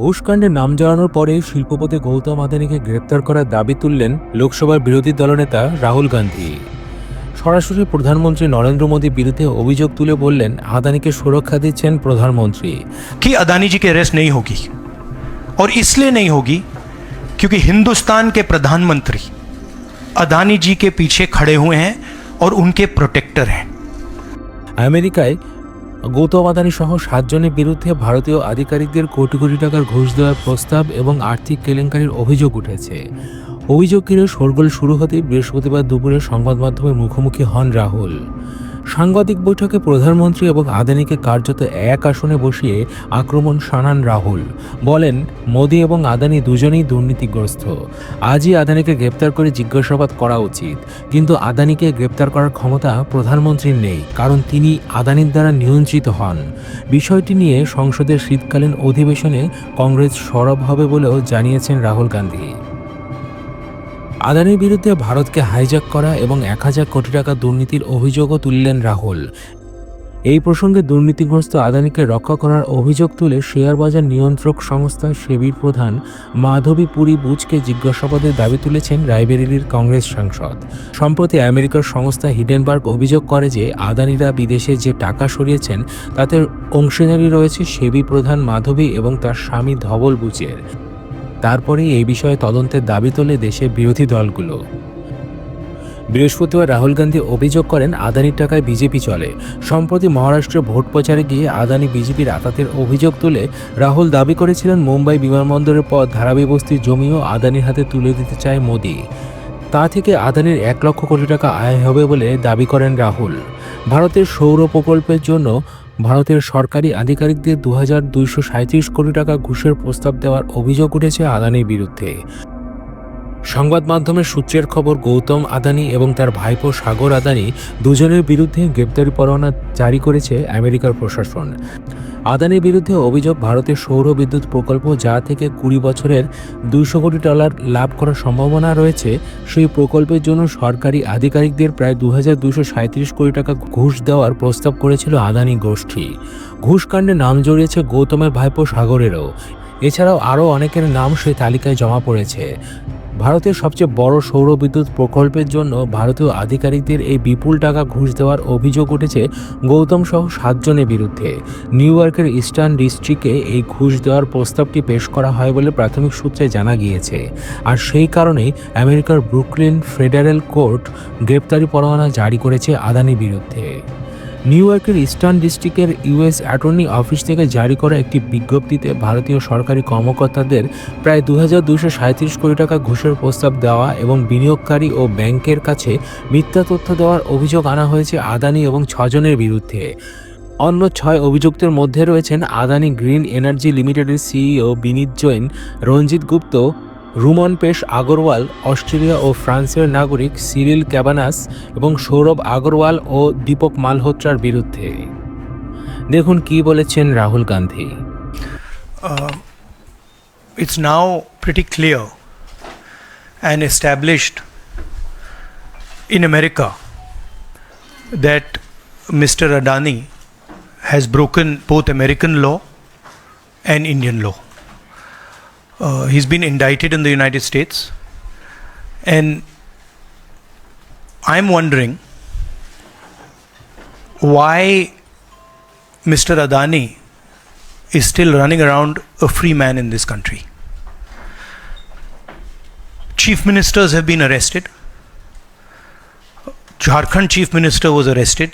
ঘুষকাণ্ডে নাম জড়ানোর পরে শিল্পপতি গৌতম আদানিকে গ্রেপ্তার করার দাবি তুললেন লোকসভার বিরোধী দলনেতা রাহুল গান্ধী। সরাসরি প্রধানমন্ত্রী নরেন্দ্র মোদীর বিরুদ্ধে অভিযোগ তুলে বললেন, আদানিকে সুরক্ষা দিচ্ছেন প্রধানমন্ত্রী। कि अदानी जी की अरेस्ट नहीं होगी, और इसलिए नहीं होगी क्योंकि हिंदुस्तान के प्रधानमंत्री अदानी जी के पीछे खड़े हुए हैं और उनके प्रोटेक्टर हैं। আমেরিকায় গৌতম আদানি সহ 7 জনের বিরুদ্ধে ভারতীয় আধিকারিকদের কোটি কোটি টাকার ঘুষ দেওয়ার প্রস্তাব এবং আর্থিক কেলেঙ্কারির অভিযোগ উঠেছে। অভিযোগ ঘিরে শোরগোল শুরু হতেই বৃহস্পতিবার দুপুরে সংবাদ মাধ্যমের মুখোমুখি হন রাহুল। সাংবাদিক বৈঠকে প্রধানমন্ত্রী এবং আদানিকে কার্যত এক আসনে বসিয়ে আক্রমণ শানান রাহুল। বলেন, মোদি এবং আদানি দুজনেই দুর্নীতিগ্রস্ত। আজই আদানিকে গ্রেপ্তার করে জিজ্ঞাসাবাদ করা উচিত, কিন্তু আদানিকে গ্রেপ্তার করার ক্ষমতা প্রধানমন্ত্রীর নেই, কারণ তিনি আদানির দ্বারা নিয়ন্ত্রিত হন। বিষয়টি নিয়ে সংসদের শীতকালীন অধিবেশনে কংগ্রেস সরব হবে বলেও জানিয়েছেন রাহুল গান্ধী। আদানির বিরুদ্ধে ভারতকে হাইজ্যাক করা এবং 1000 কোটি টাকা দুর্নীতির অভিযোগও তুললেন রাহুল। এই প্রসঙ্গে দুর্নীতিগ্রস্ত আদানিকে রক্ষা করার অভিযোগ তুলে শেয়ার বাজার নিয়ন্ত্রক সংস্থা সেবির প্রধান মাধবী পুরী বুচকে জিজ্ঞাসাবাদের দাবি তুলেছেন রায়বেরেলির কংগ্রেস সাংসদ। সম্প্রতি আমেরিকার সংস্থা হিডেনবার্গ অভিযোগ করে যে আদানিরা বিদেশে যে টাকা সরিয়েছেন তাতে অংশীদারি রয়েছে সেবি প্রধান মাধবী এবং তার স্বামী ধবল বুচের। তারপরে এই বিষয়ে তদন্তের দাবি তোলে দেশের বিরোধী দলগুলো। বৃহস্পতিবার রাহুল গান্ধী অভিযোগ করেন, আদানির টাকায় বিজেপি চলে। সম্প্রতি মহারাষ্ট্রে ভোট প্রচারে গিয়ে আদানি বিজেপির আঘাতের অভিযোগ তুলে রাহুল দাবি করেছিলেন, মুম্বাই বিমানবন্দরের পর ধারাবিবস্তির জমিও আদানির হাতে তুলে দিতে চায় মোদি। তা থেকে আদানির 1 লক্ষ কোটি টাকা আয় হবে বলে দাবি করেন রাহুল। ভারতের সৌর প্রকল্পের জন্য ভারতের সরকারি আধিকারিকদের 2237 কোটি টাকা ঘুষের প্রস্তাব দেওয়ার অভিযোগ উঠেছে আদানির বিরুদ্ধে। সংবাদ মাধ্যমের সূত্রের খবর, গৌতম আদানি এবং তার ভাইপো সাগর আদানি দুজনের বিরুদ্ধে গ্রেপ্তারি পরোয়ানা জারি করেছে আমেরিকার প্রশাসন। আদানির বিরুদ্ধে অভিযোগ, ভারতের সৌর বিদ্যুৎ প্রকল্প যা থেকে 20 বছরের $200 কোটি লাভ করার সম্ভাবনা রয়েছে, সেই প্রকল্পের জন্য সরকারি আধিকারিকদের প্রায় 2237 কোটি টাকা ঘুষ দেওয়ার প্রস্তাব করেছিল আদানি গোষ্ঠী। ঘুষকাণ্ডে নাম জড়িয়েছে গৌতমের ভাইপো সাগরেরও। এছাড়াও আরও অনেকের নাম সেই তালিকায় জমা পড়েছে। ভারতের সবচেয়ে বড় সৌর বিদ্যুৎ প্রকল্পের জন্য ভারতীয় আধিকারিকদের এই বিপুল টাকা ঘুষ দেওয়ার অভিযোগ উঠেছে গৌতম সহ 7 জনের বিরুদ্ধে। নিউ ইয়র্কের ইস্টার্ন ডিস্ট্রিক্টে এই ঘুষ দেওয়ার প্রস্তাবটি পেশ করা হয় বলে প্রাথমিক সূত্রে জানা গিয়েছে। আর সেই কারণেই আমেরিকার ব্রুকলিন ফেডারেল কোর্ট গ্রেপ্তারি পরোয়ানা জারি করেছে আদানির বিরুদ্ধে। নিউ ইয়র্কের ইস্টার্ন ডিস্ট্রিক্টের ইউএস অ্যাটর্নি অফিস থেকে জারি করা একটি বিজ্ঞপ্তিতে ভারতীয় সরকারি কর্মকর্তাদের প্রায় 2237 কোটি টাকা ঘুষের প্রস্তাব দেওয়া এবং বিনিয়োগকারী ও ব্যাংকের কাছে মিথ্যা তথ্য দেওয়ার অভিযোগ আনা হয়েছে আদানি এবং 6 জনের বিরুদ্ধে। অন্য 6 অভিযুক্তের মধ্যে রয়েছেন আদানি গ্রিন এনার্জি লিমিটেডের সিইও বিনীত জৈন, রঞ্জিত গুপ্ত, রুমন পেশ আগরওয়াল, অস্ট্রেলিয়া ও ফ্রান্সের নাগরিক সিরিল ক্যাবানাস এবং সৌরভ আগরওয়াল ও দীপক মালহোত্রার বিরুদ্ধে। দেখুন কি বলেছেন Rahul Gandhi. It's now pretty clear and established in America that Mr. Adani has broken both American law and Indian law. He's been indicted in the United States, and I'm wondering why Mr. Adani is still running around a free man in this country. Chief ministers have been arrested. Jharkhand chief minister was arrested.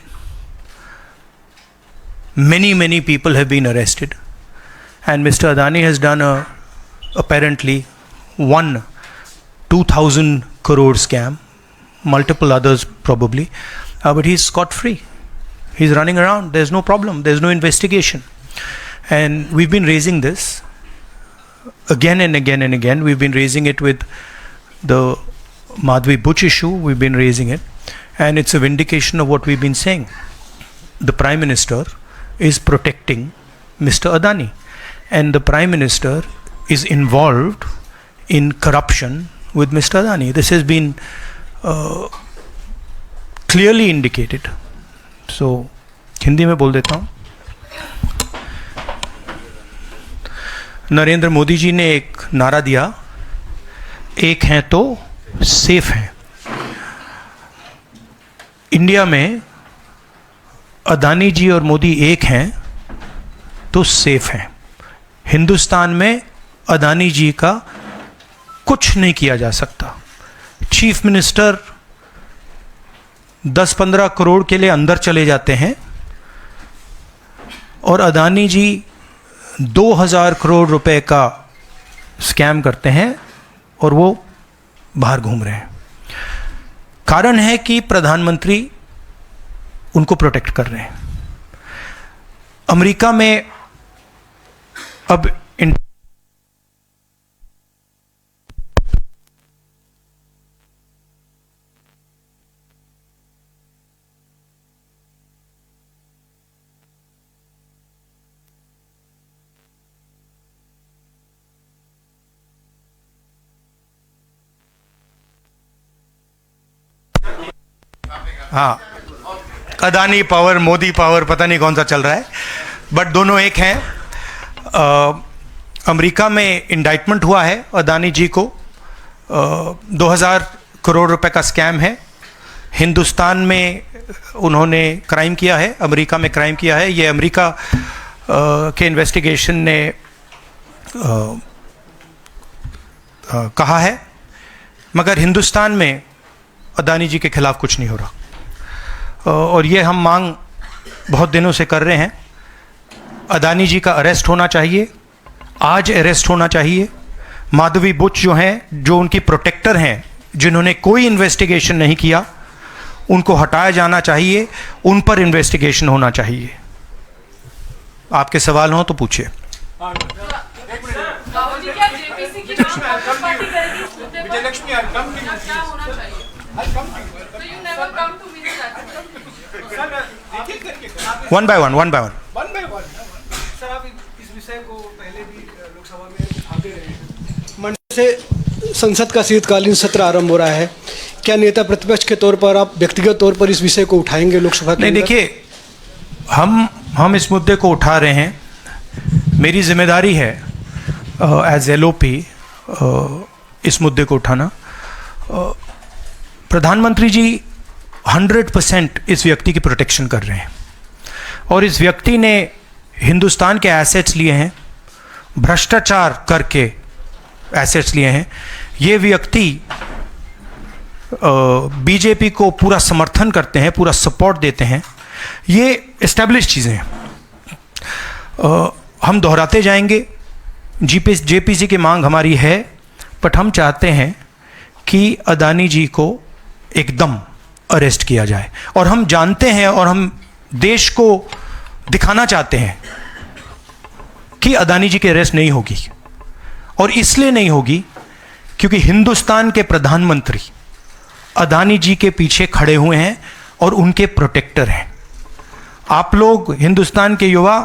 Many people have been arrested, and Mr. Adani has done apparently 2,000 crore scam, multiple others probably, but he's scot-free. He's running around, there's no problem, there's no investigation. And we've been raising this again and again and again. We've been raising it with the Madhvi Buch issue, we've been raising it, and it's a vindication of what we've been saying. The Prime Minister is protecting Mr. Adani, and the Prime Minister is involved in corruption with Mr. Adani. This has been clearly indicated. So Hindi में बोल देता हूँ। नरेंद्र मोदी जी ने एक नारा दिया, एक हैं तो सेफ हैं। इंडिया में अदानी जी और मोदी एक हैं तो सेफ हैं। हिंदुस्तान में अदानी जी का कुछ नहीं किया जा सकता। चीफ मिनिस्टर 10-15 करोड़ के लिए अंदर चले जाते हैं और अदानी जी 2000 करोड़ रुपए का स्कैम करते हैं और वो बाहर घूम रहे हैं। कारण है कि प्रधानमंत्री उनको प्रोटेक्ट कर रहे हैं। अमेरिका में अब हाँ, अदानी पावर, मोदी पावर, पता नहीं कौन सा चल रहा है, बट दोनों एक हैं। अमेरिका में इंडाइटमेंट हुआ है अदानी जी को। 2000 करोड़ रुपए का स्कैम है। हिंदुस्तान में उन्होंने क्राइम किया है, अमेरिका में क्राइम किया है। ये अमेरिका के इन्वेस्टिगेशन ने कहा है, मगर हिंदुस्तान में अदानी जी के खिलाफ कुछ नहीं हो रहा। और ये हम मांग बहुत दिनों से कर रहे हैं। अदानी जी का अरेस्ट होना चाहिए, आज अरेस्ट होना चाहिए। माधवी बुच जो हैं, जो उनकी प्रोटेक्टर हैं, जिन्होंने कोई इन्वेस्टिगेशन नहीं किया, उनको हटाया जाना चाहिए, उन पर इन्वेस्टिगेशन होना चाहिए। आपके सवाल हो तो पूछिए। One by one. सर, आप इस विषय को पहले भी लोकसभा में उठाते रहे हैं। मंडल से संसद का शीतकालीन सत्र आरंभ हो रहा है। क्या नेता प्रतिपक्ष के तौर पर आप व्यक्तिगत तौर पर इस विषय को उठाएंगे लोकसभा के नहीं, अंदर? देखिए, हम इस मुद्दे को उठा रहे हैं। मेरी जिम्मेदारी है एज एलओपी इस मुद्दे को उठाना। प्रधानमंत्री जी 100% इस व्यक्ति की प्रोटेक्शन कर रहे हैं और इस व्यक्ति ने हिंदुस्तान के एसेट्स लिए हैं, भ्रष्टाचार करके एसेट्स लिए हैं। ये व्यक्ति बीजेपी को पूरा समर्थन करते हैं, पूरा सपोर्ट देते हैं। ये एस्टेब्लिश चीज़ें हैं। हम दोहराते जाएंगे। जेपीसी की मांग हमारी है, बट हम चाहते हैं कि अदानी जी को एकदम अरेस्ट किया जाए। और हम जानते हैं और हम देश को दिखाना चाहते हैं कि अदानी जी की अरेस्ट नहीं होगी। और इसलिए नहीं होगी क्योंकि हिंदुस्तान के प्रधानमंत्री अदानी जी के पीछे खड़े हुए हैं और उनके प्रोटेक्टर हैं। आप लोग, हिंदुस्तान के युवा,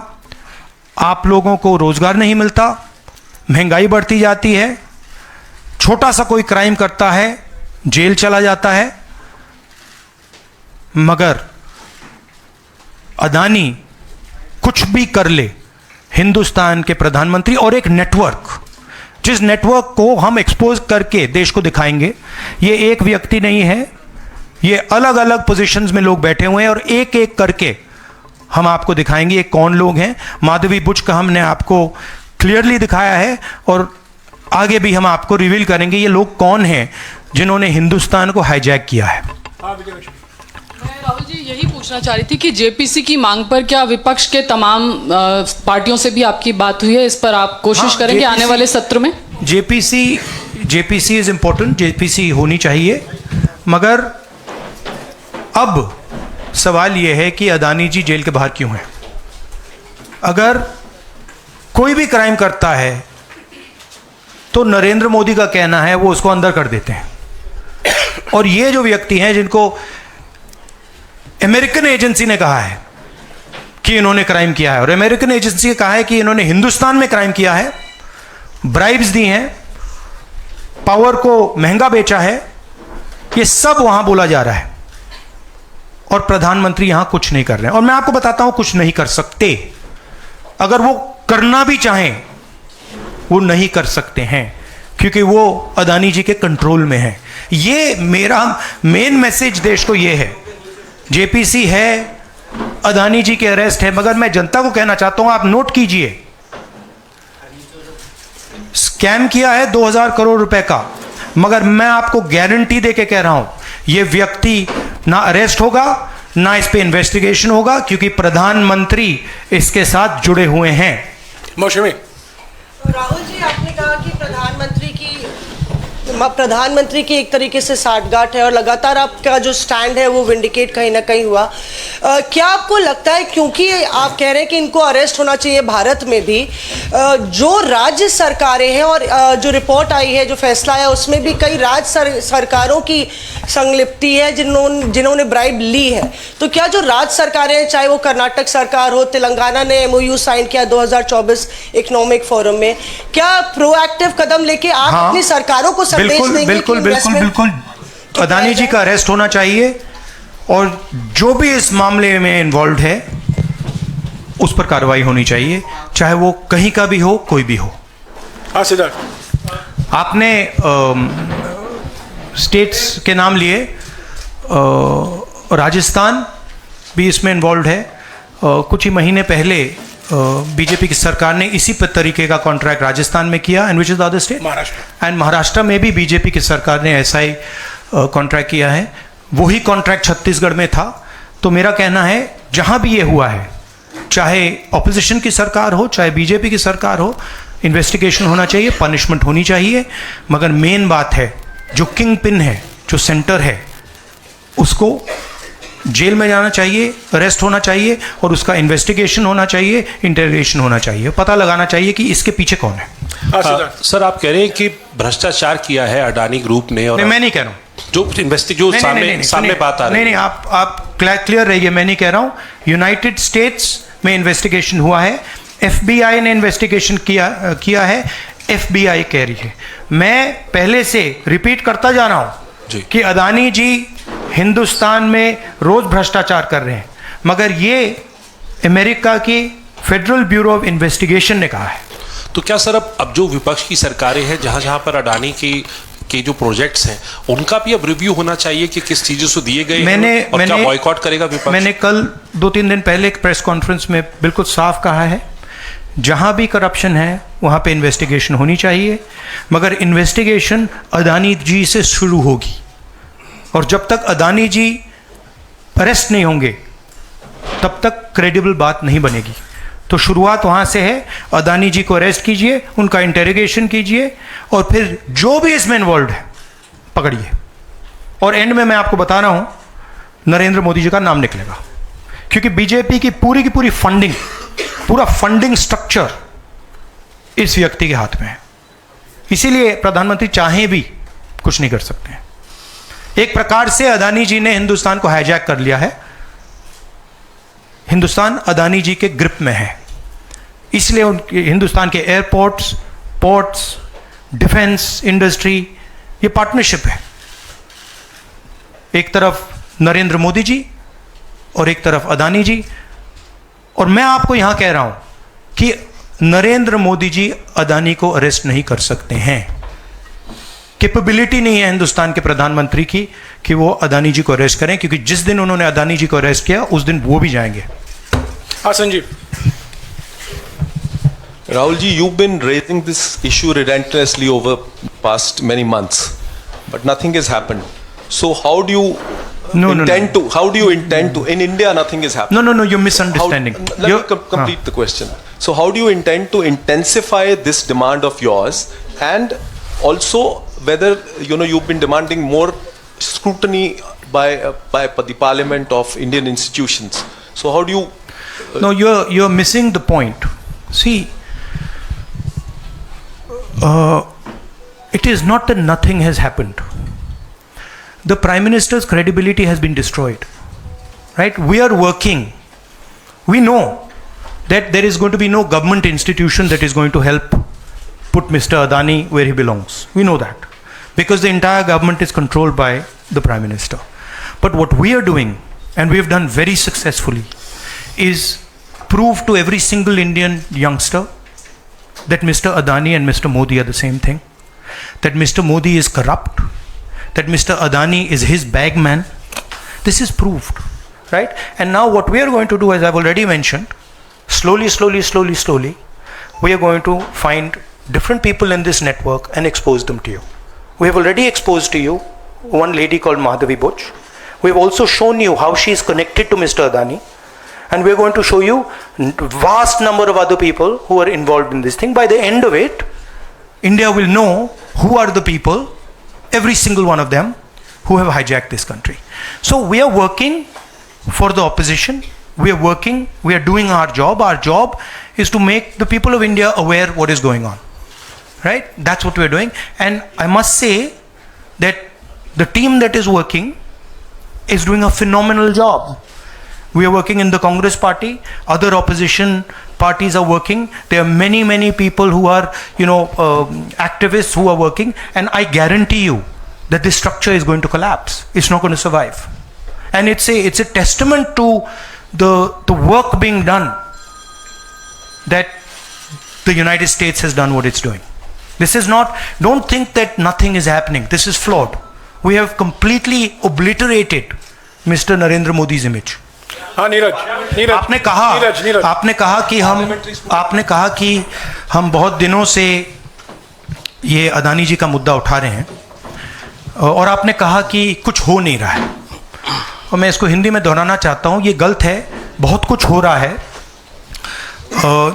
आप लोगों को रोजगार नहीं मिलता, महंगाई बढ़ती जाती है, छोटा सा कोई क्राइम करता है जेल चला जाता है, मगर अदानी कुछ भी कर ले, हिंदुस्तान के प्रधानमंत्री और एक नेटवर्क, जिस नेटवर्क को हम एक्सपोज करके देश को दिखाएंगे। ये एक व्यक्ति नहीं है, ये अलग अलग पोजीशंस में लोग बैठे हुए हैं और एक एक करके हम आपको दिखाएंगे ये कौन लोग हैं। माधवी बुच का हमने आपको क्लियरली दिखाया है और आगे भी हम आपको रिवील करेंगे ये लोग कौन हैं जिन्होंने हिंदुस्तान को हाईजैक किया है। मैं राहुल जी यही पूछना चाह रही थी कि जेपीसी की मांग पर क्या विपक्ष के तमाम पार्टियों से भी आपकी बात हुई है? इस पर आप कोशिश करेंगे आने वाले सत्र में? जेपीसी इज इम्पोर्टेंट, जेपीसी होनी चाहिए, मगर अब सवाल यह है कि अदानी जी जेल के बाहर क्यों हैं? अगर कोई भी क्राइम करता है तो नरेंद्र मोदी का कहना है वो उसको अंदर कर देते हैं। और ये जो व्यक्ति हैं जिनको अमेरिकन एजेंसी ने कहा है कि इन्होंने क्राइम किया है, और अमेरिकन एजेंसी ने कहा है कि इन्होंने हिंदुस्तान में क्राइम किया है, ब्राइब्स दी हैं, पावर को महंगा बेचा है, ये सब वहां बोला जा रहा है और प्रधानमंत्री यहां कुछ नहीं कर रहे हैं। और मैं आपको बताता हूं कुछ नहीं कर सकते। अगर वो करना भी चाहें वो नहीं कर सकते हैं क्योंकि वो अदानी जी के कंट्रोल में है। ये मेरा मेन मैसेज देश को ये है, जेपीसी है, अदानी जी के अरेस्ट है, मगर मैं जनता को कहना चाहता हूं, आप नोट कीजिए, स्कैम किया है 2000 करोड़ रुपए का, मगर मैं आपको गारंटी देके कह रहा हूं ये व्यक्ति ना अरेस्ट होगा ना इस पे इन्वेस्टिगेशन होगा, क्योंकि प्रधानमंत्री इसके साथ जुड़े हुए हैं। मौसमी राहुल जी, आपने कहा कि प्रधानमंत्री की एक तरीके से साठगांठ है और लगातार आपका जो स्टैंड है वो विंडिकेट कहीं ना कहीं हुआ। क्या आपको लगता है, क्योंकि आप कह रहे हैं कि इनको अरेस्ट होना चाहिए भारत में भी, जो राज्य सरकारें हैं और जो रिपोर्ट आई है, जो फैसला आया, उसमें भी कई राज्य सरकारों की संलिप्ति है जिन्होंने ब्राइब ली है, तो क्या जो राज्य सरकारें हैं, चाहे वो कर्नाटक सरकार हो, तेलंगाना ने MOU साइन किया 2024 इकोनॉमिक फोरम में, क्या प्रोएक्टिव कदम लेके आप अपनी सरकारों को बिल्कुल अदानी जी का अरेस्ट होना चाहिए और जो भी इस मामले में इन्वॉल्व है उस पर कार्रवाई होनी चाहिए, चाहे वो कहीं का भी हो, कोई भी हो। हाँ सिद्धार्थ, आपने स्टेट्स के नाम लिए, राजस्थान भी इसमें इन्वॉल्व है। कुछ ही महीने पहले बीजेपी की सरकार ने इसी तरीके का कॉन्ट्रैक्ट राजस्थान में किया, and which is the other state, Maharashtra, and Maharashtra में भी बीजेपी की सरकार ने ऐसा ही कॉन्ट्रैक्ट किया है। वही कॉन्ट्रैक्ट छत्तीसगढ़ में था। तो मेरा कहना है जहां भी ये हुआ है, चाहे ऑपोजिशन की सरकार हो चाहे बीजेपी की सरकार हो, इन्वेस्टिगेशन होना चाहिए, पनिशमेंट होनी चाहिए, मगर मेन बात है जो किंग पिन है, जो सेंटर है, उसको जेल में जाना चाहिए, अरेस्ट होना चाहिए और उसका इन्वेस्टिगेशन होना चाहिए, इंटरोगेशन होना चाहिए, पता लगाना चाहिए कि इसके पीछे कौन है। हाँ सिद्धार्थ, सर आप कह रहे हैं कि भ्रष्टाचार किया है अडानी ग्रुप ने, और नहीं, मैं नहीं कह रहा हूँ, जो सामने बात आ रही है। नहीं, आप क्लियर रहिए, मैं नहीं कह रहा हूँ। यूनाइटेड स्टेट्स में इन्वेस्टिगेशन हुआ है, FBI ने इन्वेस्टिगेशन किया है, FBI कह रही है। मैं पहले से रिपीट करता जा रहा हूँ कि अदानी जी हिंदुस्तान में रोज भ्रष्टाचार कर रहे हैं, मगर ये अमेरिका की फेडरल ब्यूरो ऑफ इन्वेस्टिगेशन ने कहा है। तो क्या सर अब जो विपक्ष की सरकारें हैं, जहां पर अडानी के जो प्रोजेक्ट्स हैं, उनका भी अब रिव्यू होना चाहिए कि किस चीजों से दिए गए हैं और क्या बॉयकॉट करेगा विपक्ष? मैंने कल 2-3 दिन पहले एक प्रेस कॉन्फ्रेंस में बिल्कुल साफ कहा है, जहां भी करप्शन है वहां पे इन्वेस्टिगेशन होनी चाहिए, मगर इन्वेस्टिगेशन अदानी जी से शुरू होगी, और जब तक अदानी जी अरेस्ट नहीं होंगे तब तक क्रेडिबल बात नहीं बनेगी। तो शुरुआत वहाँ से है, अदानी जी को अरेस्ट कीजिए, उनका इंटेरोगेशन कीजिए, और फिर जो भी इसमें इन्वॉल्व है पकड़िए, और एंड में मैं आपको बता रहा हूँ नरेंद्र मोदी जी का नाम निकलेगा, क्योंकि बीजेपी की पूरी फंडिंग, पूरा फंडिंग स्ट्रक्चर इस व्यक्ति के हाथ में है। इसीलिए प्रधानमंत्री चाहे भी कुछ नहीं कर सकते हैं। एक प्रकार से अदानी जी ने हिंदुस्तान को हाईजैक कर लिया है, हिंदुस्तान अदानी जी के ग्रिप में है, इसलिए उनके हिंदुस्तान के एयरपोर्ट्स, पोर्ट्स, डिफेंस इंडस्ट्री, ये पार्टनरशिप है। एक तरफ नरेंद्र मोदी जी और एक तरफ अदानी जी, और मैं आपको यहां कह रहा हूं कि नरेंद्र मोदी जी अदानी को अरेस्ट नहीं कर सकते हैं, कैपेबिलिटी नहीं है हिंदुस्तान के प्रधानमंत्री की कि वो अदानी जी को अरेस्ट करें, क्योंकि जिस दिन उन्होंने अदानी जी को अरेस्ट किया उस दिन वो भी जाएंगे। हाँ Sanjeev. Rahul ji, you've been raising this issue relentlessly over past many months, but nothing has happened. So how do you How do you intend to? In India, nothing is happening. No, you're misunderstanding. Let me complete the question. So how do you intend to intensify this demand of yours, and also whether you've been demanding more scrutiny by the Parliament of Indian institutions? So how do you? No, you're missing the point. See, it is not that nothing has happened. The Prime Minister's credibility has been destroyed, right? We are working. We know that there is going to be no government institution that is going to help put Mr. Adani where he belongs. We know that, because the entire government is controlled by the Prime Minister. But what we are doing, and we have done very successfully, is prove to every single Indian youngster that Mr. Adani and Mr. Modi are the same thing, that Mr. Modi is corrupt, that Mr. Adani is his bagman. This is proved, right? And now what we are going to do, as I've already mentioned, slowly, we are going to find different people in this network and expose them to you. We have already exposed to you one lady called Madhavi Butch. We have also shown you how she is connected to Mr. Adani. And we are going to show you vast number of other people who are involved in this thing. By the end of it, India will know who are the people, every single one of them, who have hijacked this country. So we are working for the opposition. We are working, we are doing our job. Our job is to make the people of India aware what is going on. Right? That's what we are doing. And I must say that the team that is working is doing a phenomenal job. We are working in the Congress party, other opposition parties are working. There are many people who are, activists who are working, and I guarantee you that this structure is going to collapse. It's not going to survive. And it's a testament to the work being done that the United States has done what it's doing. This is not, don't think that nothing is happening. This is flawed. We have completely obliterated Mr. Narendra Modi's image. हाँ नीरज आपने कहा कि हम बहुत दिनों से ये अदानी जी का मुद्दा उठा रहे हैं और आपने कहा कि कुछ हो नहीं रहा है, और मैं इसको हिंदी में दोहराना चाहता हूँ, ये गलत है। बहुत कुछ हो रहा है।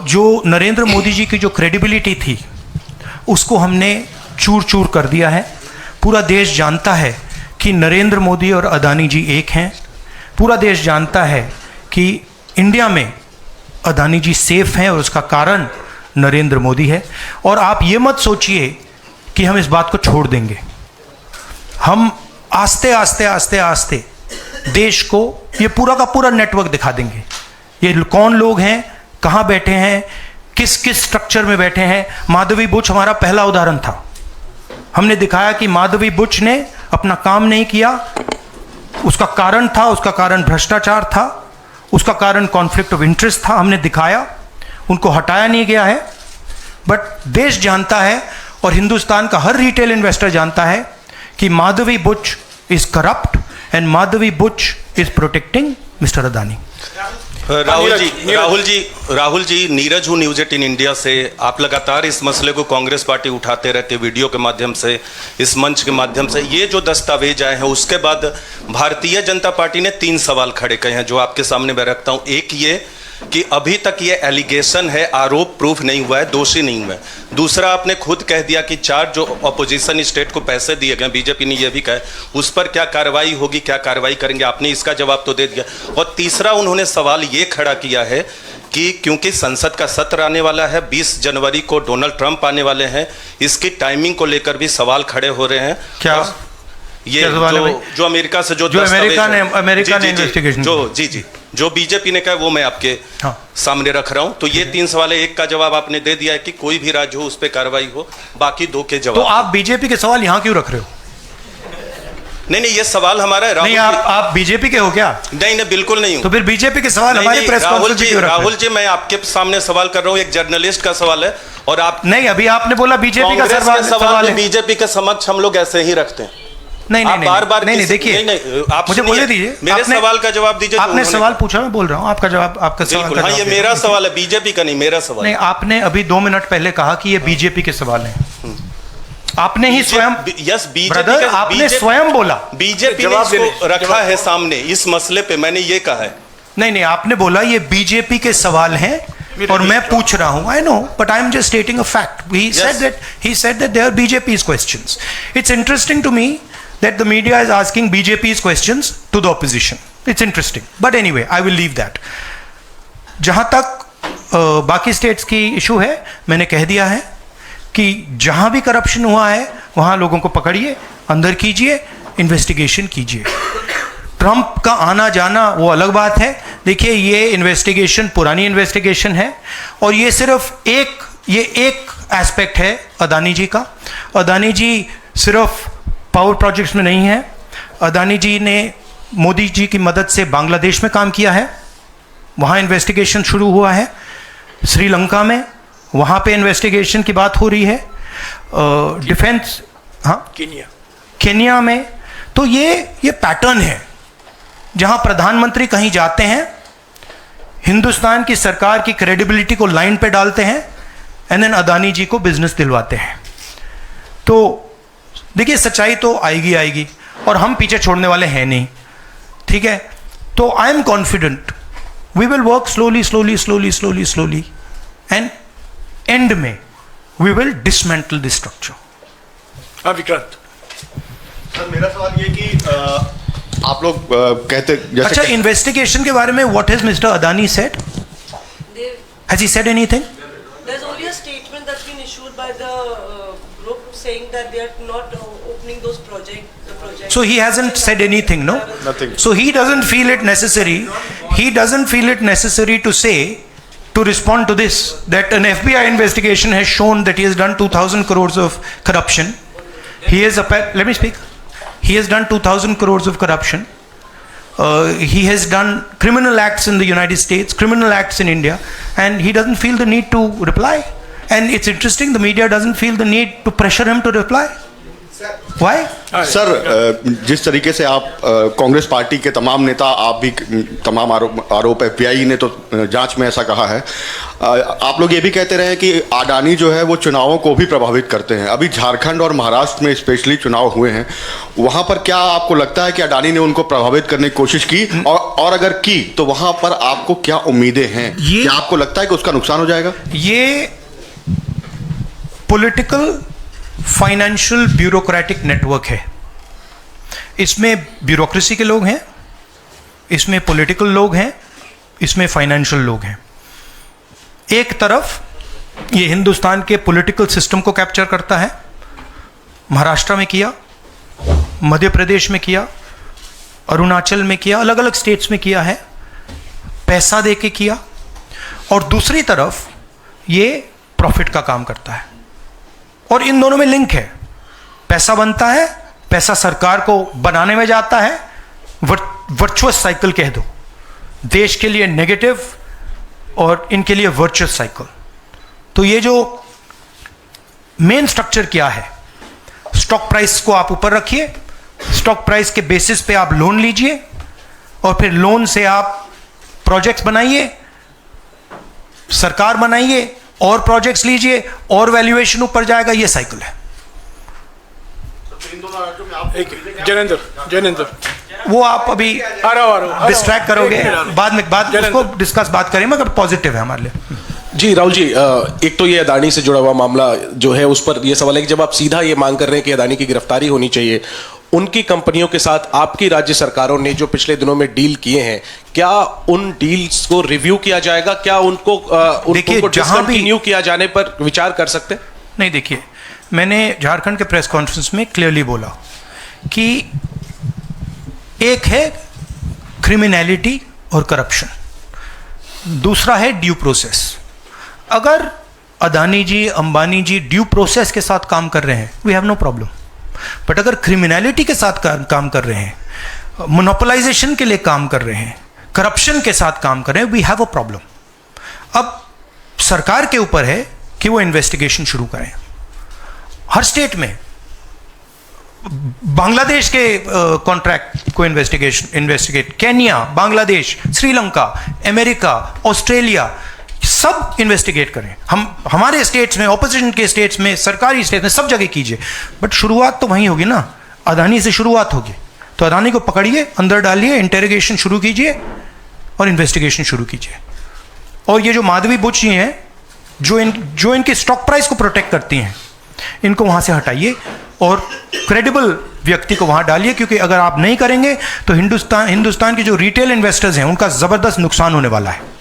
जो नरेंद्र मोदी जी की जो क्रेडिबिलिटी थी उसको हमने चूर चूर कर दिया है। पूरा देश जानता है कि नरेंद्र मोदी और अदानी जी एक हैं। पूरा देश जानता है कि इंडिया में अदानी जी सेफ हैं और उसका कारण नरेंद्र मोदी है। और आप ये मत सोचिए कि हम इस बात को छोड़ देंगे। हम आस्ते आस्ते देश को ये पूरा का पूरा नेटवर्क दिखा देंगे। ये कौन लोग हैं, कहाँ बैठे हैं, किस स्ट्रक्चर में बैठे हैं। माधवी बुच हमारा पहला उदाहरण था। हमने दिखाया कि माधवी बुच ने अपना काम नहीं किया, उसका कारण भ्रष्टाचार था, उसका कारण कॉन्फ्लिक्ट ऑफ इंटरेस्ट था। हमने दिखाया, उनको हटाया नहीं गया है। बट देश जानता है और हिंदुस्तान का हर रिटेल इन्वेस्टर जानता है कि Madhabi Buch is corrupt and Madhabi Buch is protecting mister Adani. Rahul ji, Neeraj हूँ न्यूज 18 इंडिया से। आप लगातार इस मसले को कांग्रेस पार्टी उठाते रहते, वीडियो के माध्यम से, इस मंच के माध्यम से। ये जो दस्तावेज आए हैं उसके बाद भारतीय जनता पार्टी ने 3 सवाल खड़े किए हैं जो आपके सामने मैं रखता हूँ। एक ये कि अभी तक ये एलिगेशन है, आरोप प्रूफ नहीं हुआ है, दोषी नहीं हुआ है। दूसरा, आपने खुद कह दिया कि 4 जो अपोजिशन स्टेट को पैसे दिए गए, बीजेपी ने यह भी कहा, उस पर क्या कार्रवाई होगी, क्या कार्रवाई करेंगे, आपने इसका जवाब तो दे दिया। और तीसरा उन्होंने सवाल ये खड़ा किया है कि क्योंकि संसद का सत्र आने वाला है, 20 जनवरी को डोनाल्ड ट्रंप आने वाले हैं, इसकी टाइमिंग को लेकर भी सवाल खड़े हो रहे हैं। क्या ये जो अमेरिका से जो अमेरिका ने इन्वेस्टिगेशन जो बीजेपी ने कहा वो मैं आपके सामने रख रहा हूं। तो ये 3 सवाल है। एक का जवाब आपने दे दिया है कि कोई भी राज्य हो उस पर कार्रवाई हो, बाकी 2 के जवाब। तो आप बीजेपी के सवाल यहां क्यों रख रहे हो? नहीं, ये सवाल हमारा है। नहीं, आप बीजेपी के हो क्या? नहीं, बिल्कुल नहीं हूं। तो फिर बीजेपी के सवाल हमारे प्रेस कॉन्फ्रेंस में क्यों रख रहे हो? राहुल जी, मैं आपके सामने सवाल कर रहा हूं, एक जर्नलिस्ट का सवाल है। और आप नहीं, अभी आपने बोला बीजेपी का सवाल है। बीजेपी के समक्ष हम लोग ऐसे ही रखते हैं। नहीं, बार देखिए, आप मुझे बोलने दीजिए। मेरे सवाल का जवाब दीजिए। आपने सवाल पूछा, मैं बोल रहा हूँ आपका जवाब, आपका सवाल। हाँ, ये मेरा सवाल है, बीजेपी का नहीं, मेरा सवाल। नहीं, आपने अभी 2 मिनट पहले कहा कि ये बीजेपी के सवाल हैं। आपने ही स्वयं, यस, ब्रदर, आपने स्वयं बोला बीजेपी ने इसको रखा है सामने इस मसले पे, मैंने ये कहा है। नहीं, आपने बोला ये बीजेपी के सवाल हैं और मैं पूछ रहा हूं। I know, but I am just stating a fact. He said that they are BJP's questions. It's interesting to me that the media is asking BJP's questions to the opposition. It's interesting. But anyway, I will leave that. जहां तक बाकी states की issue है, मैंने कह दिया है कि जहां भी करप्शन हुआ है वहां लोगों को पकड़िए, अंदर कीजिए, इन्वेस्टिगेशन कीजिए। ट्रंप का आना जाना वो अलग बात है। देखिए, ये इन्वेस्टिगेशन पुरानी इन्वेस्टिगेशन है और ये सिर्फ एक एस्पेक्ट है अदानी जी का। अदानी जी सिर्फ पावर प्रोजेक्ट्स में नहीं है। अदानी जी ने मोदी जी की मदद से बांग्लादेश में काम किया है, वहाँ इन्वेस्टिगेशन शुरू हुआ है, श्रीलंका में, वहाँ पे इन्वेस्टिगेशन की बात हो रही है। डिफेंस, हाँ, केन्या में। तो ये पैटर्न है जहाँ प्रधानमंत्री कहीं जाते हैं, हिंदुस्तान की सरकार की क्रेडिबिलिटी को लाइन पे डालते हैं, एंड देन अदानी जी को बिजनेस दिलवाते हैं। तो देखिए, सच्चाई तो आएगी और हम पीछे छोड़ने वाले हैं नहीं, ठीक है। तो I am confident we will work slowly and end में we will dismantle this structure. हाँ विक्रांत। सर मेरा सवाल ये कि आप लोग कहते जैसे अच्छा, इन्वेस्टिगेशन के बारे में what has mister Adani said? Has he said anything? There's only a statement that's been issued by the group saying that they are not opening those projects. So he hasn't said anything, no? Nothing. So he doesn't feel it necessary. He doesn't feel it necessary to say, to respond to this, that an FBI investigation has shown that he has done 2,000 crores of corruption. He has, let me speak. He has done 2,000 crores of corruption. He has done criminal acts in the United States, criminal acts in India, and he doesn't feel the need to reply. And it's interesting, the media doesn't feel the need to pressure him to reply. Why? Sir जिस तरीके से आप Congress party के तमाम नेता, आप भी तमाम आरोप FBI ने तो जांच में ऐसा कहा है, आप लोग ये भी कहते रहे कि अडानी जो है वो चुनावों को भी प्रभावित करते हैं। अभी झारखंड और महाराष्ट्र में स्पेशली चुनाव हुए हैं, वहां पर क्या आपको लगता है कि अडानी ने उनको प्रभावित करने की कोशिश की, और अगर की तो वहां पर आपको क्या उम्मीदें हैं? क्या आपको लगता है कि उसका नुकसान हो जाएगा? ये पॉलिटिकल फाइनेंशियल ब्यूरोक्रेटिक नेटवर्क है। इसमें ब्यूरोक्रेसी के लोग हैं, इसमें पॉलिटिकल लोग हैं, इसमें फाइनेंशियल लोग हैं। एक तरफ ये हिंदुस्तान के पॉलिटिकल सिस्टम को कैप्चर करता है, महाराष्ट्र में किया, मध्य प्रदेश में किया, अरुणाचल में किया, अलग अलग स्टेट्स में किया है, पैसा दे के किया, और दूसरी तरफ ये प्रॉफिट का काम करता है। और इन दोनों में लिंक है, पैसा बनता है, पैसा सरकार को बनाने में जाता है, वर्चुअस साइकिल कह दो, देश के लिए नेगेटिव और इनके लिए वर्चुअस साइकिल। तो ये जो मेन स्ट्रक्चर क्या है, स्टॉक प्राइस को आप ऊपर रखिए, स्टॉक प्राइस के बेसिस पे आप लोन लीजिए, और फिर लोन से आप प्रोजेक्ट्स बनाइए, सरकार बनाइए, और प्रोजेक्ट्स लीजिए, और वैल्यूएशन ऊपर जाएगा। ये साइकिल है। जैनेंद्र वो आप अभी डिस्ट्रैक्ट करोगे, बाद उसको डिस्कस बात करें, मगर पॉजिटिव है हमारे लिए। जी राहुल जी, एक तो ये अदानी से जुड़ा हुआ मामला जो है, उस पर ये सवाल है कि जब आप सीधा ये मांग कर रहे हैं कि अदानी की गिरफ्तारी होनी चाहिए, उनकी कंपनियों के साथ आपकी राज्य सरकारों ने जो पिछले दिनों में डील किए हैं, क्या उन डील्स को रिव्यू किया जाएगा? क्या उनको डिसकंटिन्यू किया जाने पर विचार कर सकते हैं? नहीं, देखिए, मैंने झारखंड के प्रेस कॉन्फ्रेंस में क्लियरली बोला कि एक है क्रिमिनलिटी और करप्शन, दूसरा है ड्यू प्रोसेस। अगर अदानी जी, अंबानी जी ड्यू प्रोसेस के साथ काम कर रहे हैं, we have no problem. But अगर क्रिमिनलिटी के साथ काम कर रहे हैं, मोनोपोलाइजेशन के लिए काम कर रहे हैं, करप्शन के साथ काम कर रहे हैं, वी हैव अ प्रॉब्लम। अब सरकार के ऊपर है कि वो इन्वेस्टिगेशन शुरू करें। हर स्टेट में बांग्लादेश के कॉन्ट्रैक्ट को investigate, Kenya, Bangladesh, Sri Lanka, America, Australia, सब इन्वेस्टिगेट करें। हमारे स्टेट्स में, ऑपोजिशन के स्टेट्स में, सरकारी स्टेट्स में, सब जगह कीजिए। बट शुरुआत तो वहीं होगी ना, अदानी से शुरुआत होगी। तो अदानी को पकड़िए, अंदर डालिए, इंटेरोगेशन शुरू कीजिए और इन्वेस्टिगेशन शुरू कीजिए। और ये जो माधवी बुच जी हैं, जो इनके स्टॉक प्राइस को प्रोटेक्ट करती हैं, इनको वहां से हटाइए और क्रेडिबल व्यक्ति को वहां डालिए, क्योंकि अगर आप नहीं करेंगे तो हिंदुस्तान के जो रिटेल इन्वेस्टर्स हैं, उनका जबरदस्त नुकसान होने वाला है।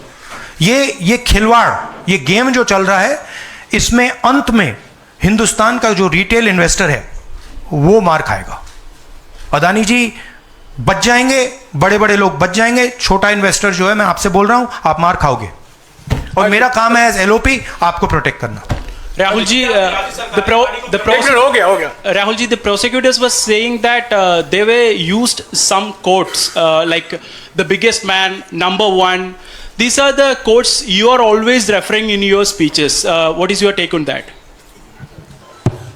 ये खिलवाड़, ये गेम जो चल रहा है, इसमें अंत में हिंदुस्तान का जो रिटेल इन्वेस्टर है वो मार खाएगा। अदानी जी बच जाएंगे, बड़े बड़े लोग बच जाएंगे, छोटा इन्वेस्टर जो है, मैं आपसे बोल रहा हूं, आप मार खाओगे। और मेरा काम है एज LOP आपको प्रोटेक्ट करना। Rahul ji, Rahul ji, the prosecutors were saying that they were used some quotes like the biggest man, number one, These are the quotes you are always referring in your speeches. What is your take on that?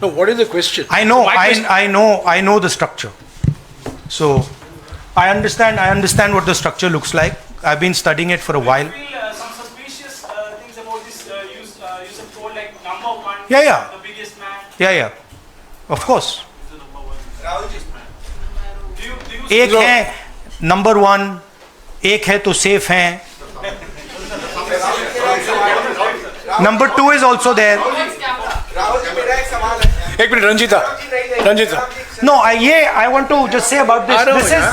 No, what is the question? I know, I know the structure. So I understand what the structure looks like. I've been studying it for a while. Some suspicious things about this use of quote like number one, Yeah. the biggest man. Yeah. Of course. Do you एक है number 1, एक है तो safe है. Number 2 is also there. एक minute Ranjita No, I want to just say about this. This is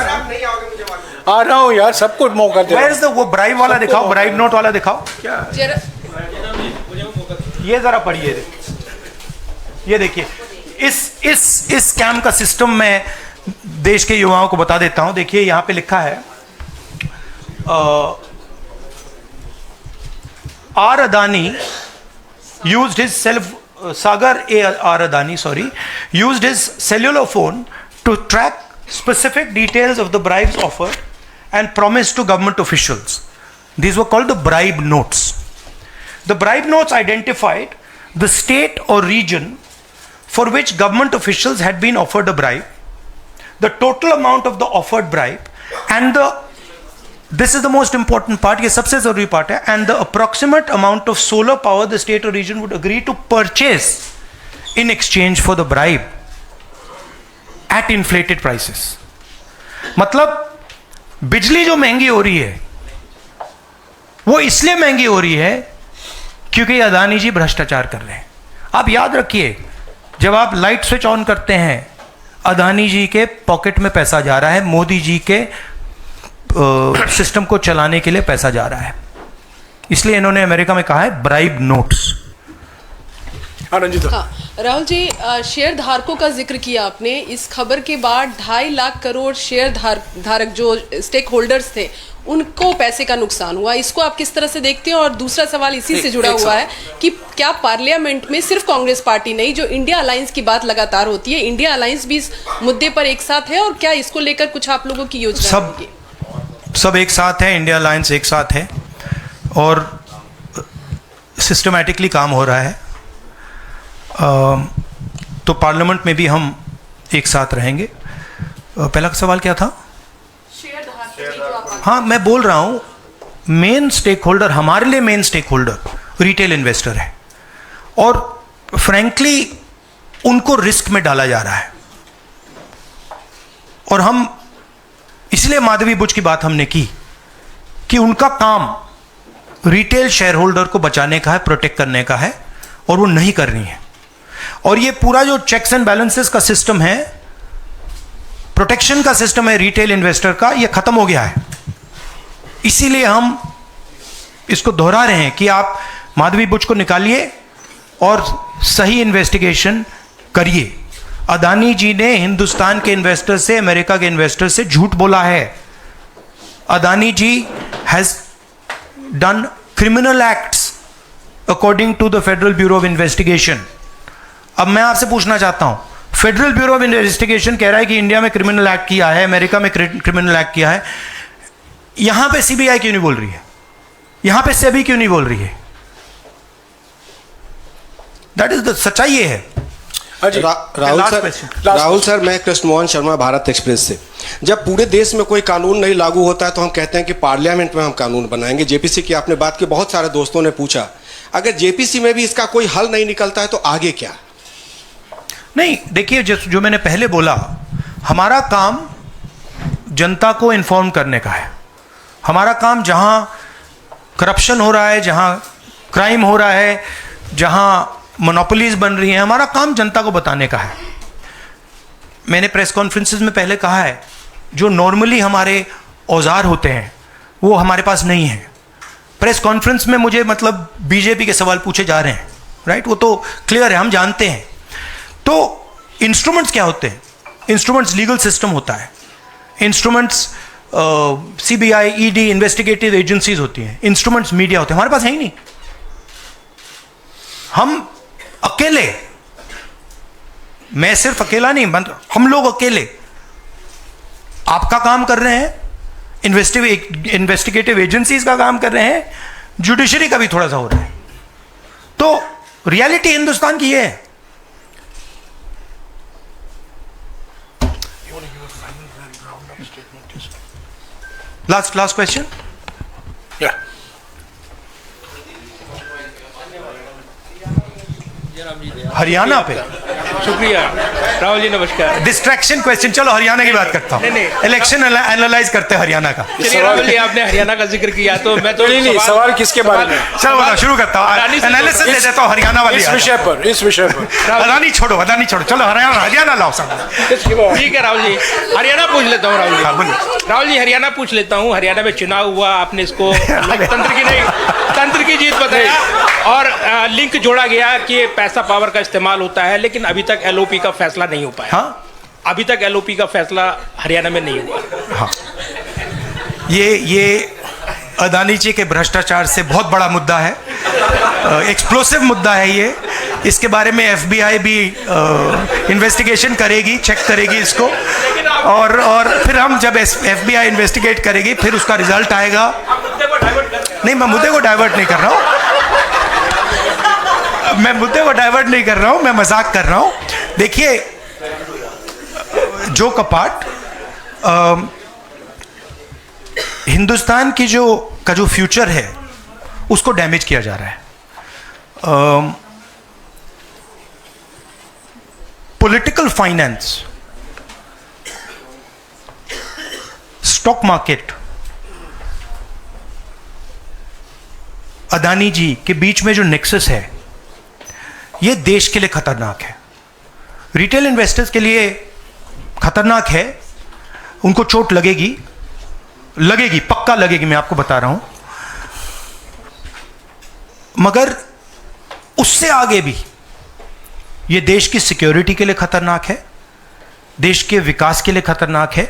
आ रहा हूँ यार, सबको मौका दे. where is the वो ब्राइब वाला दिखाओ, ब्राइब नोट वाला दिखाओ. ये जरा पढ़िए, ये देखिए. इस स्कैम का सिस्टम मैं देश के युवाओं को बता देता हूं. देखिए यहां पे लिखा है R Adani used his Sagar R. Adani, used his cellular phone to track specific details of the bribes offered and promised to government officials. These were called the bribe notes. The bribe notes identified the state or region for which government officials had been offered a bribe, the total amount of the offered bribe, and this is the most important part, ये सबसे जरूरी part है, and the approximate amount of solar power the state or region would agree to purchase in exchange for the bribe at inflated prices. मतलब बिजली जो महंगी हो रही है वो इसलिए महंगी हो रही है क्योंकि अदानी जी भ्रष्टाचार कर रहे हैं. आप याद रखिए, जब आप लाइट स्विच ऑन करते हैं अदानी जी के पॉकेट में पैसा जा रहा है, मोदी जी के सिस्टम को चलाने के लिए पैसा जा रहा है. इसलिए इन्होंने अमेरिका में कहा है bribe notes. Rahul ji, share धारकों का जिक्र किया आपने. इस खबर के बाद 2.5 लाख करोड़ शेयर धारक जो स्टेक होल्डर्स थे उनको पैसे का नुकसान हुआ. इसको आप किस तरह से देखते हैं? और दूसरा सवाल इसी से जुड़ा हुआ है कि क्या पार्लियामेंट में सिर्फ कांग्रेस पार्टी नहीं, जो इंडिया अलायंस की बात लगातार होती है, इंडिया अलायंस भी इस मुद्दे पर एक साथ है? और क्या इसको लेकर कुछ आप लोगों की योजना होगी? सब एक साथ है, इंडिया अलायंस एक साथ है और सिस्टमैटिकली काम हो रहा है. तो पार्लियामेंट में भी हम एक साथ रहेंगे. पहला सवाल क्या था? हाँ, मैं बोल रहा हूँ मेन स्टेक होल्डर, हमारे लिए main stakeholder retail investor है और फ्रैंकली उनको रिस्क में डाला जा रहा है. और हम इसलिए माधवी बुच की बात हमने की कि उनका काम रिटेल शेयर होल्डर को बचाने का है, प्रोटेक्ट करने का है और वो नहीं कर रही है. और ये पूरा जो चेक्स एंड बैलेंसेस का सिस्टम है, प्रोटेक्शन का सिस्टम है रिटेल इन्वेस्टर का, ये खत्म हो गया है. इसीलिए हम इसको दोहरा रहे हैं कि आप माधवी बुच को निकालिए और सही इन्वेस्टिगेशन करिए. अदानी जी ने हिंदुस्तान के इन्वेस्टर से, अमेरिका के इन्वेस्टर से झूठ बोला है. Adani ji has done criminal acts according to the Federal Bureau of Investigation. अब मैं आपसे पूछना चाहता हूं, फेडरल ब्यूरो ऑफ इन्वेस्टिगेशन कह रहा है कि इंडिया में क्रिमिनल एक्ट किया है, अमेरिका में क्रिमिनल एक्ट किया है, यहां पे सीबीआई क्यों नहीं बोल रही है? यहां पे सेबी क्यों नहीं बोल रही है? दैट इज द सच्चाई ये है. राहुल सर, मैं कृष्ण मोहन शर्मा, भारत एक्सप्रेस से. जब पूरे देश में कोई कानून नहीं लागू होता है तो हम कहते हैं कि पार्लियामेंट में हम कानून बनाएंगे. जेपीसी की आपने बात की, बहुत सारे दोस्तों ने पूछा, अगर जेपीसी में भी इसका कोई हल नहीं निकलता है तो आगे क्या? नहीं, देखिए जो मैंने पहले बोला, हमारा काम जनता को इन्फॉर्म करने का है. हमारा काम जहां करप्शन हो रहा है, जहां क्राइम हो रहा है, जहां मोनोपोलीज बन रही हैं, हमारा काम जनता को बताने का है. मैंने प्रेस कॉन्फ्रेंसेस में पहले कहा है, जो नॉर्मली हमारे औजार होते हैं वो हमारे पास नहीं है. प्रेस कॉन्फ्रेंस में मुझे मतलब बीजेपी के सवाल पूछे जा रहे हैं, राइट? वो तो क्लियर है, हम जानते हैं. तो इंस्ट्रूमेंट्स क्या होते हैं? इंस्ट्रूमेंट्स लीगल सिस्टम होता है, instruments CBI, ED, investigative agencies होती हैं, इंस्ट्रूमेंट्स मीडिया होते हैं. हमारे पास है ही नहीं. हम अकेले, मैं सिर्फ अकेला नहीं, हम लोग अकेले आपका काम कर रहे हैं, इन्वेस्टिगेटिव एजेंसीज का काम कर रहे हैं, जुडिशरी का भी थोड़ा सा हो रहा है। तो रियलिटी हिंदुस्तान की ये है। Last question. हरियाणा पे शुक्रिया राहुल जी, नमस्कार। डिस्ट्रैक्शन क्वेश्चन, चलो हरियाणा की बात करता हूँ। इलेक्शन एनालाइज करते हैं हरियाणा का। चलिए राहुल जी, आपने हरियाणा का जिक्र किया तो मैं तो नहीं, सवाल किसके बारे में? चलो बताओ, शुरू करता हूँ, एनालिसिस दे देता हूँ हरियाणा वाली। इस विषय पर अदानी छोड़ो, चलो हरियाणा लाओ सब। ठीक है राहुल जी, हरियाणा पूछ लेता हूँ। राहुल जी हरियाणा पूछ लेता हूँ। हरियाणा में चुनाव हुआ, आपने इसको तंत्र की जीत बताया और लिंक जोड़ा गया कि पैसा पावर का इस्तेमाल होता है, लेकिन अभी तक एलओपी का फैसला नहीं हो पाया। हाँ, अभी तक एलओपी का फैसला हरियाणा में नहीं हुआ। हाँ, ये अदानी जी के भ्रष्टाचार से बहुत बड़ा मुद्दा है, एक्सप्लोसिव मुद्दा है ये। इसके बारे में एफबीआई भी इन्वेस्टिगेशन करेगी, चेक करेगी इसको, और फिर हम जब एफबीआई इन्वेस्टिगेट करेगी फिर उसका रिजल्ट आएगा। नहीं, मैं मुद्दे को डाइवर्ट नहीं कर रहा हूँ, मैं मजाक कर रहा हूँ। देखिए, जो कपाट हिंदुस्तान की जो फ्यूचर है उसको डैमेज किया जा रहा है। Political finance, stock market, Adani ji के बीच में जो नेक्सस है ये देश के लिए खतरनाक है, रिटेल इन्वेस्टर्स के लिए खतरनाक है। उनको चोट लगेगी, पक्का लगेगी, मैं आपको बता रहा हूं। मगर उससे आगे भी ये देश की सिक्योरिटी के लिए खतरनाक है, देश के विकास के लिए खतरनाक है।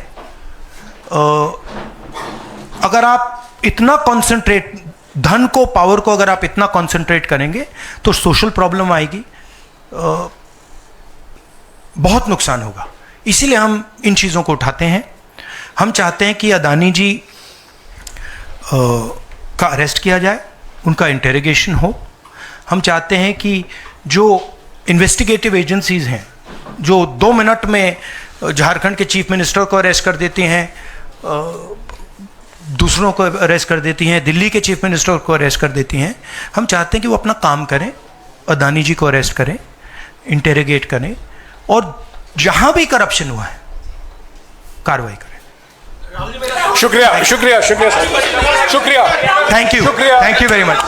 अगर आप इतना कॉन्सेंट्रेट, धन को, पावर को अगर आप इतना कॉन्सेंट्रेट करेंगे तो सोशल प्रॉब्लम आएगी, बहुत नुकसान होगा। इसीलिए हम इन चीज़ों को उठाते हैं। हम चाहते हैं कि अदानी जी का अरेस्ट किया जाए, उनका इंटेरोगेशन हो। हम चाहते हैं कि जो इन्वेस्टिगेटिव एजेंसीज हैं, जो 2 मिनट में झारखंड के चीफ मिनिस्टर को अरेस्ट कर देती हैं, दूसरों को अरेस्ट कर देती हैं, दिल्ली के चीफ मिनिस्टर को अरेस्ट कर देती हैं, हम चाहते हैं कि वो अपना काम करें, अदानी जी को अरेस्ट करें, इंटेरोगेट करें, और जहां भी करप्शन हुआ है कार्रवाई करें। शुक्रिया। Thank you very much.